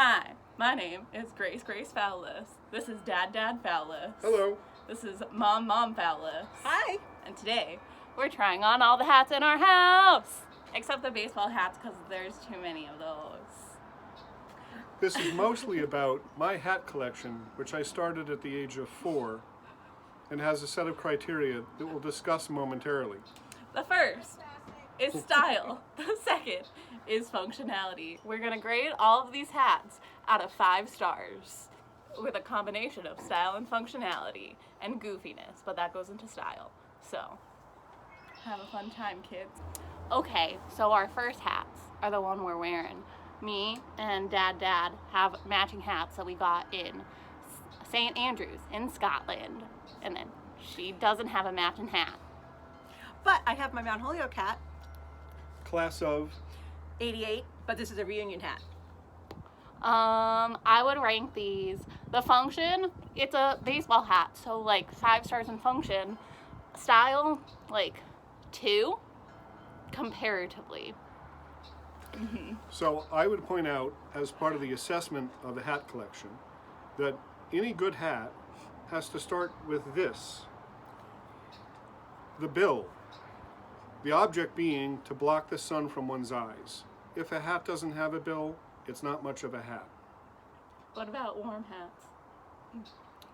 Hi, my name is Grace Fowlis. This is Dad Fowlis. Hello. This is Mom Fowlis. Hi. And today, we're trying on all the hats in our house! Except the baseball hats, because there's too many of those. This is mostly about my hat collection, which I started at the age of 4, and has a set of criteria that we'll discuss momentarily. The first is style. The second is functionality. We're going to grade all of these hats out of 5 stars with a combination of style and functionality and goofiness, but that goes into style. So, have a fun time, kids. Okay, so our first hats are the one we're wearing. Me and Dad have matching hats that we got in St. Andrews in Scotland. And then she doesn't have a matching hat. But I have my Mount Holyoke hat, Class of 88, but this is a reunion hat. I would rank these. The function, it's a baseball hat, so like 5 stars in function. Style, like 2, comparatively. So I would point out, as part of the assessment of the hat collection, that any good hat has to start with this. The bill. The object being to block the sun from one's eyes. If a hat doesn't have a bill, it's not much of a hat. What about warm hats?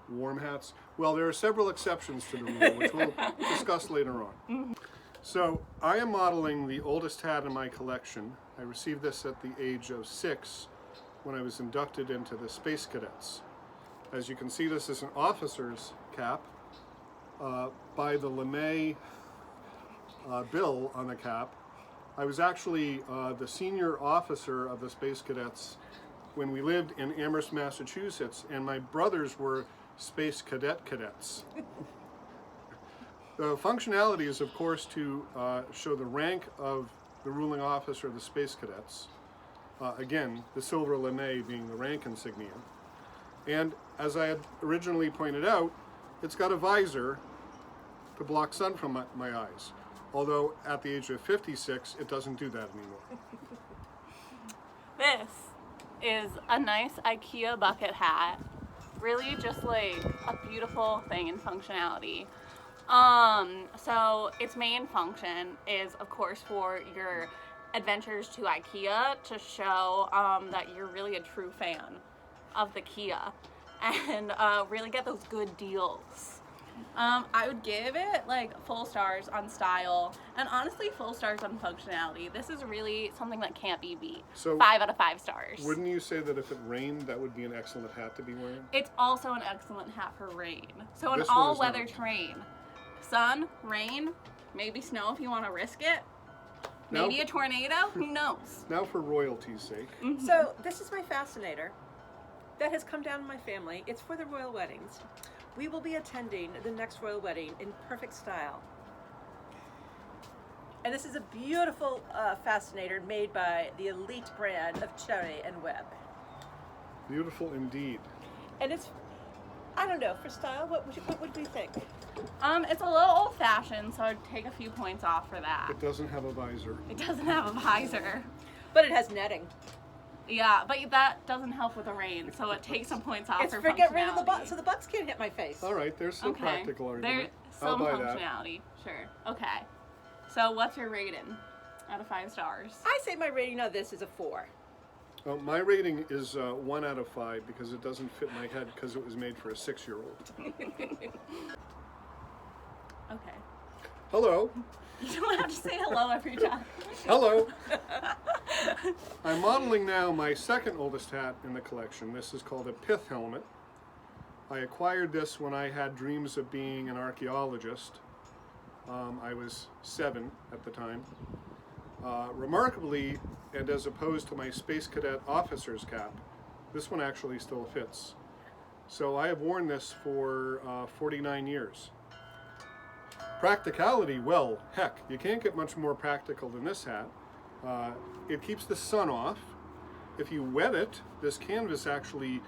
Warm hats? Well, there are several exceptions to the rule, which we'll discuss later on. So I am modeling the oldest hat in my collection. I received this at the age of 6 when I was inducted into the Space Cadets. As you can see, this is an officer's cap by the LeMay bill on the cap. I was actually the senior officer of the Space Cadets when we lived in Amherst, Massachusetts, and my brothers were Space Cadets. The functionality is, of course, to show the rank of the ruling officer of the Space Cadets. Again, the silver LeMay being the rank insignia. And as I had originally pointed out, it's got a visor to block sun from my eyes. Although at the age of 56, it doesn't do that anymore. This is a nice IKEA bucket hat. Really just like a beautiful thing in functionality. So its main function is, of course, for your adventures to IKEA to show that you're really a true fan of the Kia and really get those good deals. I would give it like full stars on style and honestly full stars on functionality. This is really something that can't be beat. So 5 out of 5 stars. Wouldn't you say that if it rained, that would be an excellent hat to be wearing? It's also an excellent hat for rain. So an This one is all-weather not. terrain. Sun, rain, maybe snow if you want to risk it. Maybe Now- a tornado, who knows? Now for royalty's sake. So this is my fascinator that has come down in my family. It's for the royal weddings. We will be attending the next royal wedding in perfect style. And this is a beautiful fascinator made by the elite brand of Cherry and Webb. Beautiful indeed. And it's, I don't know, for style, what do you think? It's a little old-fashioned, so I'd take a few points off for that. It doesn't have a visor. It doesn't have a visor. But it has netting. Yeah, but that doesn't help with the rain, so it takes some points off It's for for get rid of the functionality. bucks so the bucks can't hit my face. All right, there's some Okay, practical argument. there's I'll some buy that. functionality, sure. Okay, so what's your rating out of 5 stars? I say my rating of this is a 4. My rating is 1 out of 5 because it doesn't fit my head because it was made for a 6-year-old. Okay. Hello. You don't have to say hello every time. Hello. I'm modeling now my second oldest hat in the collection. This is called a pith helmet. I acquired this when I had dreams of being an archaeologist. I was 7 at the time. Remarkably, and as opposed to my Space Cadet officer's cap, this one actually still fits. So I have worn this for 49 years. Practicality, well, heck, you can't get much more practical than this hat. It keeps the sun off. If you wet it, this canvas actually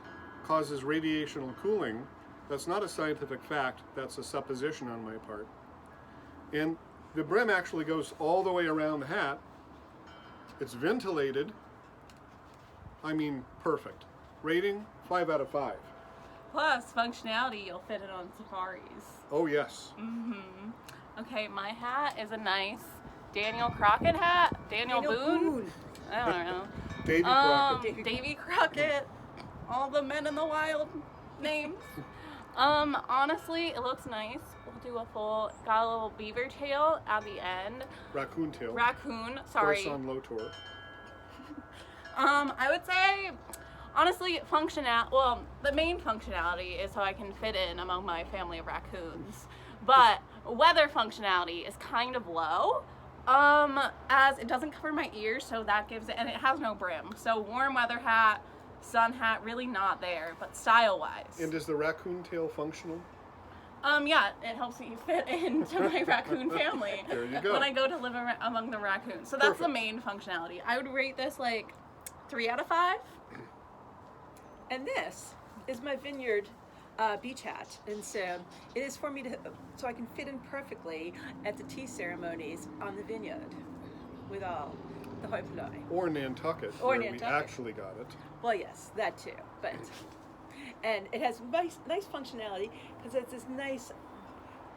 causes radiational cooling. That's not a scientific fact, that's a supposition on my part. And the brim actually goes all the way around the hat. It's ventilated. I mean, perfect. Rating, 5 out of 5. Plus functionality, you'll fit it on safaris. Oh, yes. Okay, my hat is a nice Daniel Crockett hat. Daniel Boone? I don't know. Davy Crockett. Davy Crockett. All the Men in the Wild names. Honestly, it looks nice. We'll do a full, got a little beaver tail at the end. Raccoon tail. Raccoon, sorry. Horse on Lotor. I would say, honestly, well, the main functionality is so I can fit in among my family of raccoons. But weather functionality is kind of low, as it doesn't cover my ears, so that gives it, and it has no brim. So warm weather hat, sun hat, really not there, but style-wise. And is the raccoon tail functional? Yeah, it helps me fit into my raccoon family. There you go. When I go to live among the raccoons. So that's the Perfect. main functionality. I would rate this like 3 out of 5. And this is my vineyard beach hat, and so it is for me to, so I can fit in perfectly at the tea ceremonies on the vineyard with all the hoi polloi. Or Nantucket, Or where Nantucket. we actually got it. Well, yes, that too, but and it has nice functionality because it's this nice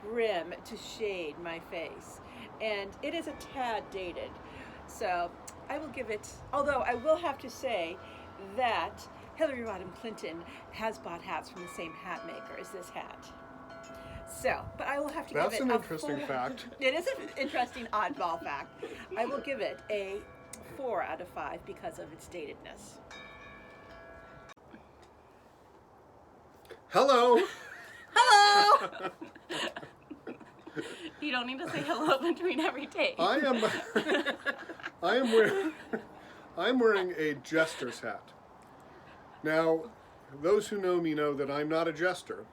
brim to shade my face, and it is a tad dated, so I will give it. Although I will have to say that Hillary Rodham Clinton has bought hats from the same hat maker as this hat. So, but I will have to That's give it an a interesting 4. fact. It is an interesting oddball fact. I will give it a 4 out of 5 because of its datedness. Hello! Hello! You don't need to say hello between every take. I'm wearing a jester's hat. Now, those who know me know that I'm not a jester,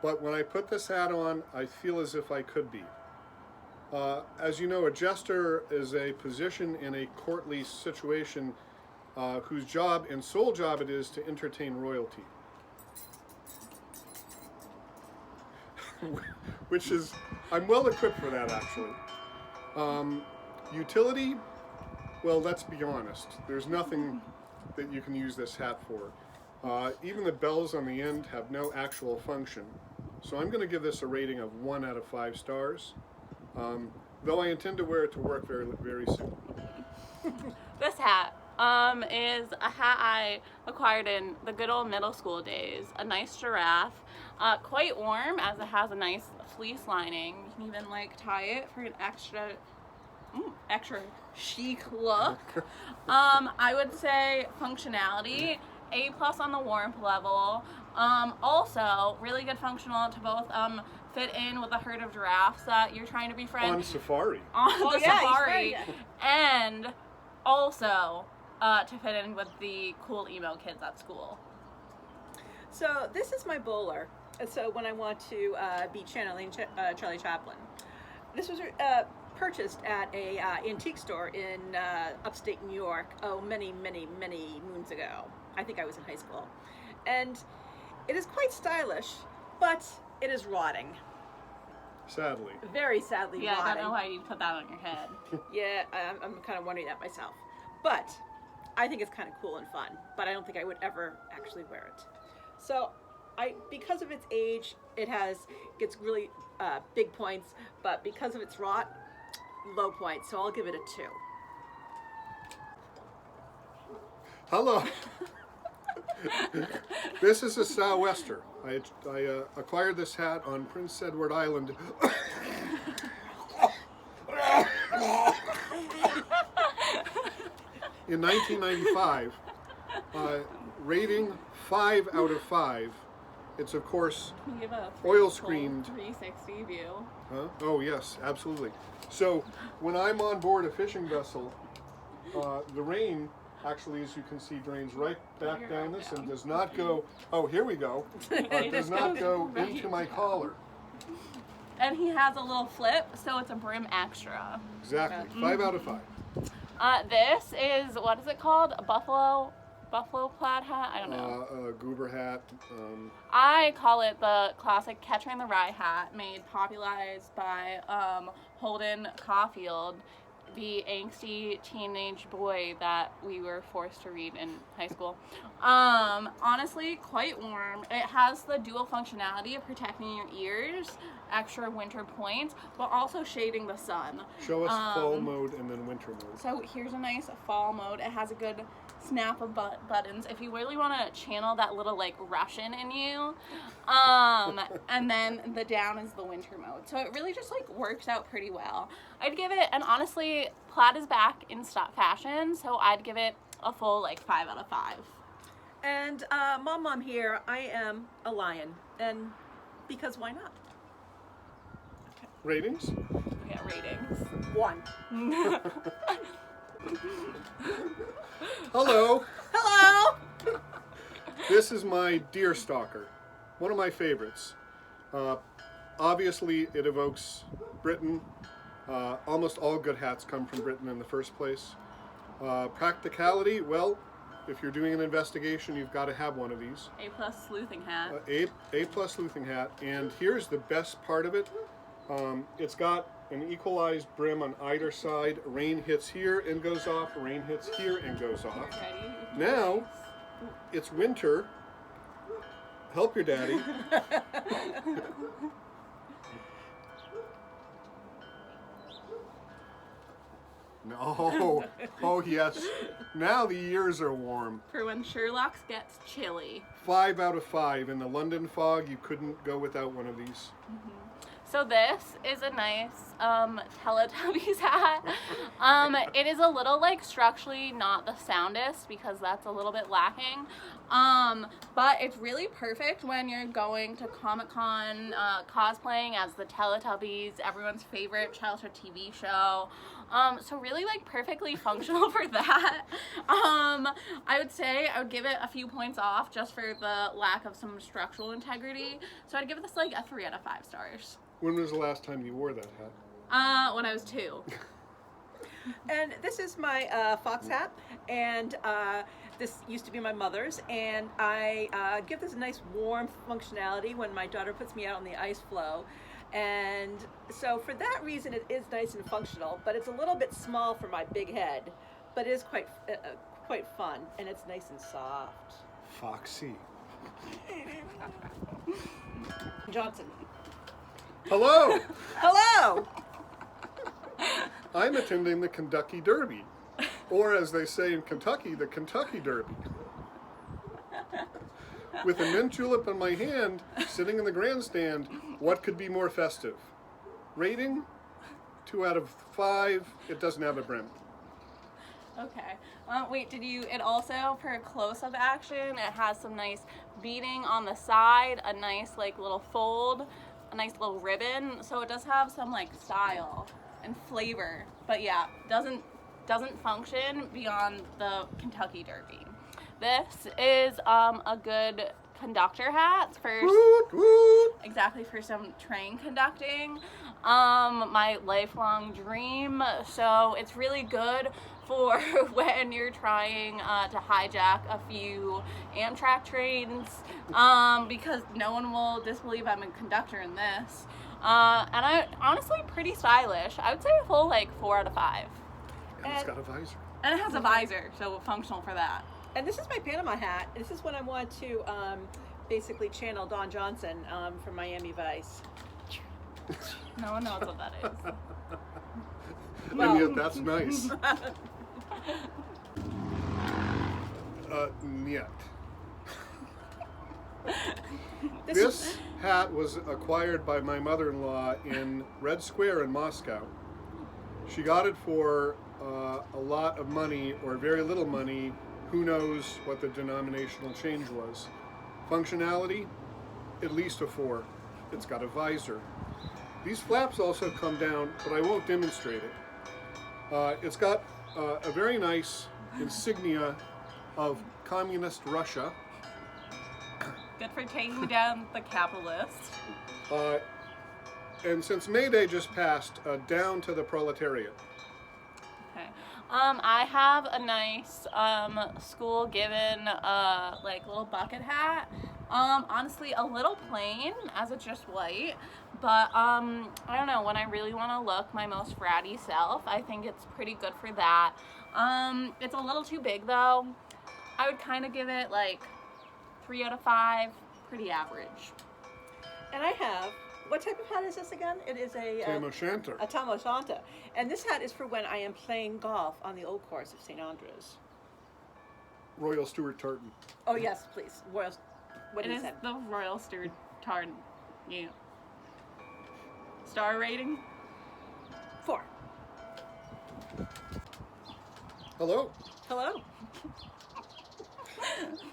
but when I put this hat on, I feel as if I could be. As you know, a jester is a position in a courtly situation whose job and sole job it is to entertain royalty. Which is, I'm well equipped for that actually. Utility, well, let's be honest. There's nothing that you can use this hat for. Even the bells on the end have no actual function. So I'm going to give this a rating of 1 out of 5 stars. Though I intend to wear it to work very, very soon. This hat is a hat I acquired in the good old middle school days. A nice giraffe. Quite warm as it has a nice fleece lining. You can even like tie it for an extra chic look. I would say functionality, A+ on the warmth level. Also, really good functional to both fit in with a herd of giraffes that you're trying to befriend On safari. on the yeah, he's safari, right, and also to fit in with the cool emo kids at school. So this is my bowler. So when I want to be channeling Charlie Chaplin, this was purchased at a antique store in upstate New York. Oh, many moons ago. I think I was in high school, and it is quite stylish, but it is rotting. Sadly. Very sadly Yeah, rotting. I don't know why you put that on your head. Yeah, I'm kind of wondering that myself. But I think it's kind of cool and fun, but I don't think I would ever actually wear it. So because of its age, it gets really big points, but because of its rot, low points. So I'll give it a 2. Hello. This is a sou'wester. I acquired this hat on Prince Edward Island. In 1995, rating 5 out of 5. It's of course Can you give a oil screened. 360 view? Huh? Oh yes, absolutely. So when I'm on board a fishing vessel, the rain actually, as you can see, drains right back down this and does not go. Oh, here we go. It Does just not goes go right into my collar. And he has a little flip, so it's a brim extra. Exactly. 5 out of 5. This is, what is it called? A buffalo plaid hat? I don't know. A goober hat. I call it the classic Catcher in the Rye hat, made popularized by Holden Caulfield. the angsty teenage boy that we were forced to read in high school. Honestly, quite warm. It has the dual functionality of protecting your ears, extra winter points, but also shading the sun. Show us fall mode and then winter mode. So here's a nice fall mode. It has a good snap of buttons if you really want to channel that little like Russian in you. And then the down is the winter mode. So it really just like works out pretty well. I'd give it, and honestly, plaid is back in stock fashion, so I'd give it a full like 5 out of 5. And Mom here, I am a lion, and because why not? Ratings? Yeah, ratings. 1. Hello. Hello. This is my deer stalker, one of my favorites. Obviously, it evokes Britain. Almost all good hats come from Britain in the first place. Practicality, well, if you're doing an investigation, you've got to have one of these. A+ sleuthing hat. A+ sleuthing hat, and here's the best part of it. It's got an equalized brim on either side. Rain hits here and goes off. Rain hits here and goes off. Ready? Now, it's winter. Help your daddy. No. Oh, yes. Now the ears are warm. For when Sherlock's gets chilly. 5 out of 5. In the London fog, you couldn't go without one of these. So this is a nice Teletubbies hat. It is a little like structurally not the soundest because that's a little bit lacking. But it's really perfect when you're going to Comic-Con cosplaying as the Teletubbies, everyone's favorite childhood TV show. So really like perfectly functional for that. I would say I would give it a few points off just for the lack of some structural integrity. So I'd give this like a 3 out of 5 stars. When was the last time you wore that hat? When I was 2. And this is my fox hat, and this used to be my mother's, and I give this a nice warm functionality when my daughter puts me out on the ice floe. And so for that reason it is nice and functional, but it's a little bit small for my big head, but it is quite fun, and it's nice and soft. Foxy. Johnson. Hello! Hello! I'm attending the Kentucky Derby, or as they say in Kentucky, the Kentucky Derby. With a mint julep in my hand, sitting in the grandstand, what could be more festive? Rating? 2 out of 5. It doesn't have a brim. Okay. Wait, it also, for close-up action, it has some nice beading on the side, a nice like little fold, a nice little ribbon, so it does have some like style and flavor, but yeah, doesn't function beyond the Kentucky Derby. This is a good conductor hat for exactly for some train conducting. My lifelong dream, so it's really good for when you're trying to hijack a few Amtrak trains, because no one will disbelieve I'm a conductor in this. And I honestly pretty stylish. I would say a full like 4 out of 5. And it's got a visor. And it has a visor, so functional for that. And this is my Panama hat. This is when I want to basically channel Don Johnson from Miami Vice. No one knows what that is. And yet that's nice. Niet. This hat was acquired by my mother-in-law in Red Square in Moscow. She got it for a lot of money or very little money. Who knows what the denominational change was. Functionality, at least a 4. It's got a visor. These flaps also come down, but I won't demonstrate it. It's got a very nice insignia of communist Russia. Good for taking down the capitalists. And since May Day just passed, down to the proletariat. Okay. I have a nice school given like little bucket hat Honestly, a little plain as it's just white, but I don't know, when I really want to look my most fratty self, I think it's pretty good for that. It's a little too big though. I would kind of give it like 3 out of 5, pretty average. And I have, what type of hat is this again? It is a Tam O'Shanter. a Tam O'Shanter. And this hat is for when I am playing golf on the old course of St. Andrews. Royal Stuart Tartan. Oh yes, please. Royal, what It did you is say? the Royal Stuart Tartan. Yeah. Star rating? 4. Hello. Hello.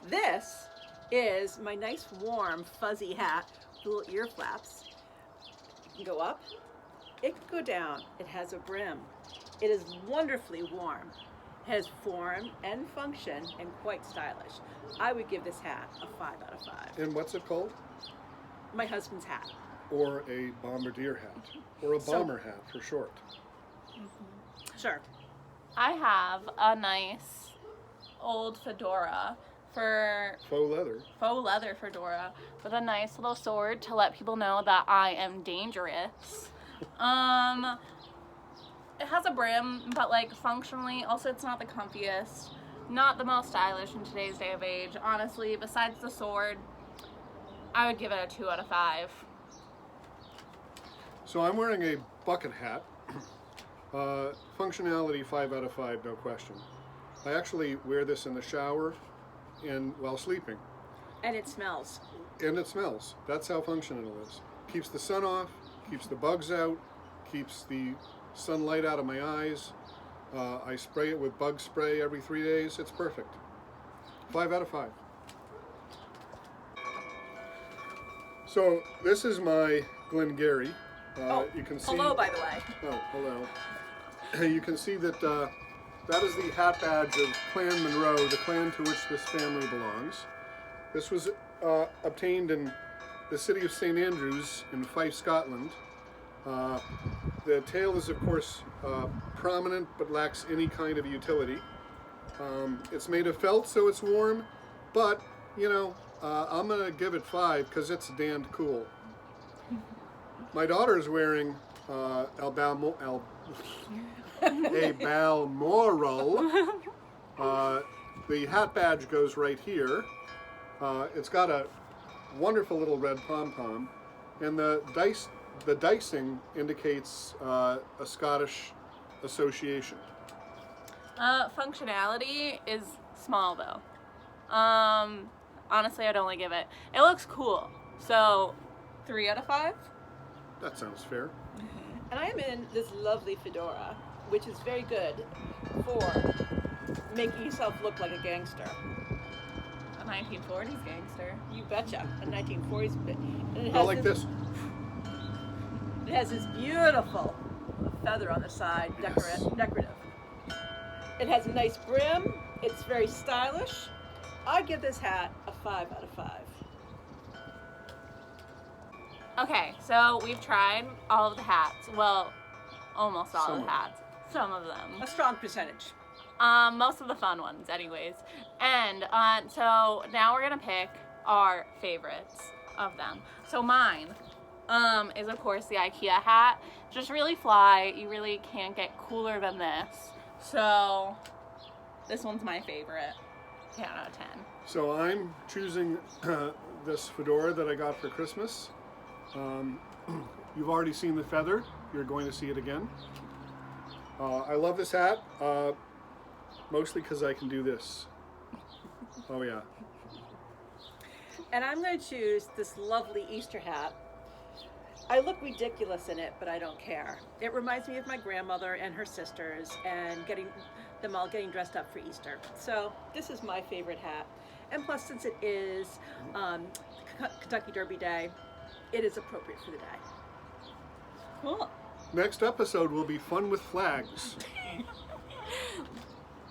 This is my nice warm fuzzy hat with little ear flaps. It can go up, it can go down. It has a brim. It is wonderfully warm. It has form and function and quite stylish. I would give this hat a 5 out of 5. And what's it called? My husband's hat. Or a bombardier hat. Or a So- bomber hat for short. Sure. I have a nice old fedora for Faux leather. fedora with a nice little sword to let people know that I am dangerous. It has a brim, but like functionally, also it's not the comfiest, not the most stylish in today's day of age. Honestly, besides the sword, I would give it a 2 out of 5. So I'm wearing a bucket hat. Functionality 5 out of 5, no question. I actually wear this in the shower and while sleeping. And it smells. And it smells. That's how functional it is. Keeps the sun off, keeps the bugs out, keeps the sunlight out of my eyes. I spray it with bug spray every 3 days. It's perfect. 5 out of 5. So this is my Glengarry. You can see. Hello, by the way. Oh, hello. You can see that that is the hat badge of Clan Monroe, the clan to which this family belongs. This was obtained in the city of St. Andrews in Fife, Scotland. The tail is, of course, prominent but lacks any kind of utility. It's made of felt, so it's warm, but, you know, I'm going to give it 5 because it's damned cool. My daughter's wearing a Balmoral. The hat badge goes right here. It's got a wonderful little red pom-pom, and the dicing indicates a Scottish association. Functionality is small though. Honestly, I'd only give it. It looks cool, so 3 out of 5. That sounds fair. And I am in this lovely fedora, which is very good for making yourself look like a gangster. A 1940s gangster. You betcha. A 1940s bit. And it Not has like this. It has this beautiful feather on the side, Yes. decorative. It has a nice brim. It's very stylish. I give this hat a 5 out of 5. Okay, so we've tried all of the hats. Well, almost all of the hats. Some of them. A strong percentage. Most of the fun ones, anyways. And so now we're gonna pick our favorites of them. So mine is of course the IKEA hat. Just really fly. You really can't get cooler than this. So this one's my favorite. 10 out of 10. So I'm choosing this fedora that I got for Christmas. You've already seen the feather. You're going to see it again. I love this hat, mostly because I can do this. Oh yeah. And I'm going to choose this lovely Easter hat. I look ridiculous in it, but I don't care. It reminds me of my grandmother and her sisters and getting them all getting dressed up for Easter. So this is my favorite hat. And plus, since it is Kentucky Derby Day, it is appropriate for the day. Cool. Next episode will be fun with flags.